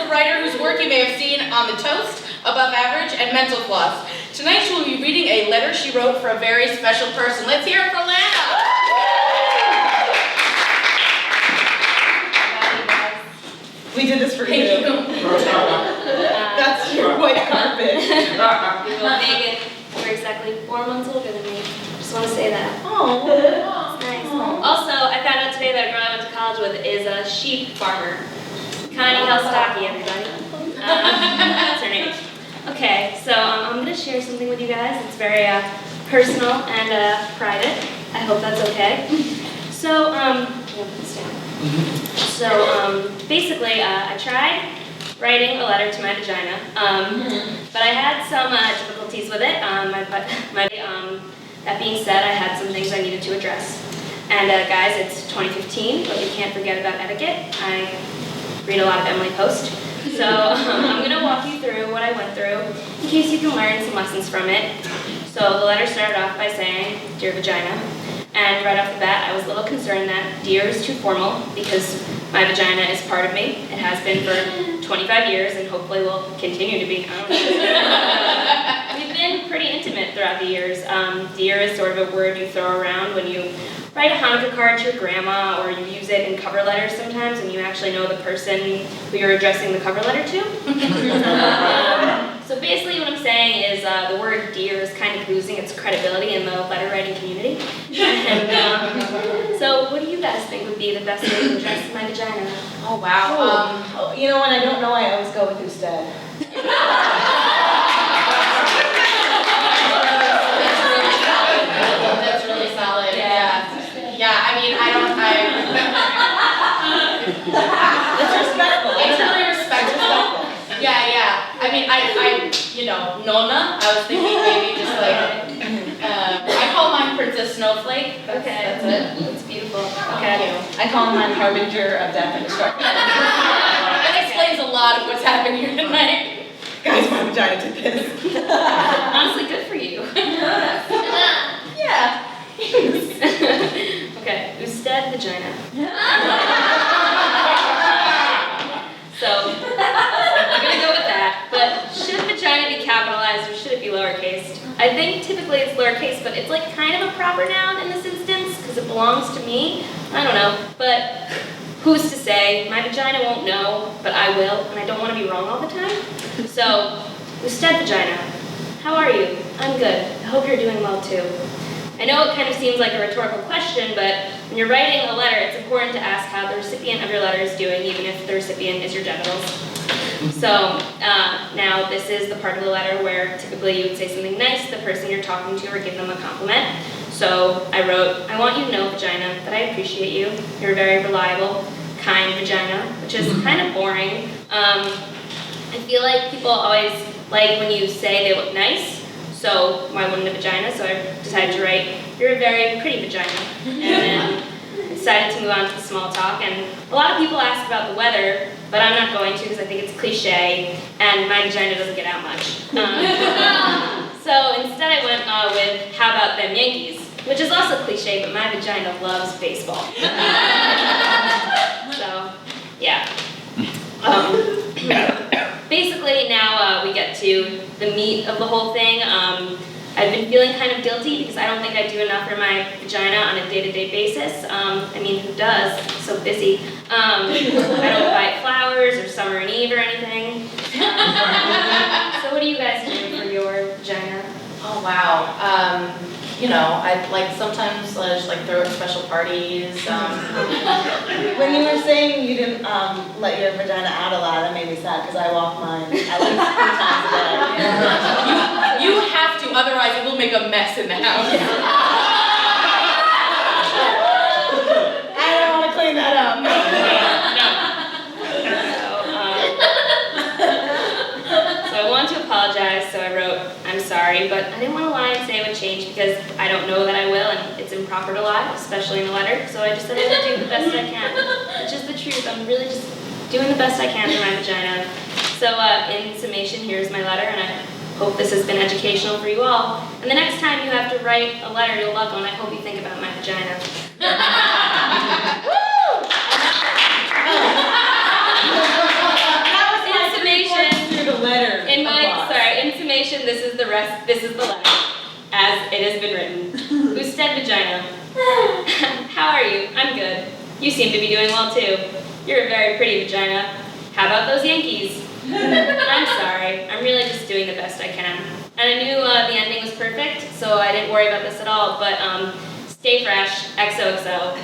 a writer whose work you may have seen on The Toast, Above Average, and Mental Floss. Tonight she will be reading a letter she wrote for a very special person. Let's hear it for Lana! We did this for you. Thank you. That's your white carpet. Meghan, you're exactly 4 months older than me. Just want to say that. Oh. It's nice. Also, I found out today that a girl I went to college with is a sheep farmer. Connie Helstocki, everybody. That's her name. Okay, so I'm going to share something with you guys. It's very personal and private. I hope that's okay. So, basically, I tried writing a letter to my vagina, but I had some difficulties with it. That being said, I had some things I needed to address. And guys, it's 2015, but you can't forget about etiquette. I read a lot of Emily Post. So I'm going to walk you through what I went through in case you can learn some lessons from it. So the letter started off by saying, "Dear Vagina." And right off the bat, I was a little concerned that "dear" is too formal because my vagina is part of me. It has been for 25 years and hopefully will continue to be. I don't know. We've been pretty intimate throughout the years. Dear is sort of a word you throw around when you write a Hanukkah card to your grandma, or you use it in cover letters sometimes when you actually know the person who you're addressing the cover letter to. So basically what I'm saying is the word "dear" is kind of losing its credibility in the letter writing community. And so what do you guys think would be the best way to address my vagina? Oh, wow. You know, when I don't know, I always go with "instead." That's really solid. Yeah. Yeah, I mean, It's respectful. it's really respectful. Yeah. I mean, Nona, I was thinking maybe just like, I call mine Princess Snowflake. Okay. That's it. That's beautiful. Thank you. I call mine "harbinger of death and destruction." That explains a lot of what's happened here tonight. Guys, my vagina did this. Honestly, good for you. Yeah. Okay, instead vagina. So, I'm gonna go with that. But should vagina be capitalized or should it be lowercase? I think typically it's lowercase, but it's like kind of a proper noun in this instance because it belongs to me. I don't know, but who's to say? My vagina won't know, but I will, and I don't want to be wrong all the time. So, instead vagina, how are you? I'm good. I hope you're doing well too. I know it kind of seems like a rhetorical question, but when you're writing a letter, it's important to ask how the recipient of your letter is doing, even if the recipient is your genitals. So now this is the part of the letter where typically you would say something nice to the person you're talking to or give them a compliment. So I wrote, "I want you to know, vagina, that I appreciate you. You're a very reliable, kind vagina," which is kind of boring. I feel like people always like when you say they look nice. So why wouldn't a vagina? So I decided to write, "You're a very pretty vagina." And then I decided to move on to the small talk. And a lot of people ask about the weather, but I'm not going to because I think it's cliche, and my vagina doesn't get out much. So instead I went with, "How about them Yankees?" Which is also cliche, but my vagina loves baseball. So, yeah. Basically, now we get to the meat of the whole thing. I've been feeling kind of guilty because I don't think I do enough for my vagina on a day-to-day basis. I mean, who does? So busy. I don't buy flowers or summer and eve or anything. So what do you guys do for your vagina? Oh, wow. I'd like sometimes just like throw special parties. When you were saying you didn't let your vagina out a lot, that made me sad because I walk mine at least 3 times a day. You have to, otherwise it will make a mess in the house. I don't want to clean that up. So I wanted to apologize, so I wrote, "I'm sorry," but I didn't want to lie and say it would change because I don't know that I will, and it's improper to lie, especially in a letter, so I just said I would do the best I can, which is the truth. I'm really just doing the best I can for my vagina. So in summation, here's my letter, and I hope this has been educational for you all. And the next time you have to write a letter to a loved one, I hope you think about my vagina. That was my this is the letter, as it has been written. Usted vagina. How are you? I'm good. You seem to be doing well too. You're a very pretty vagina. How about those Yankees? I'm sorry. I'm really just doing the best I can. And I knew the ending was perfect, so I didn't worry about this at all, but stay fresh, XOXO.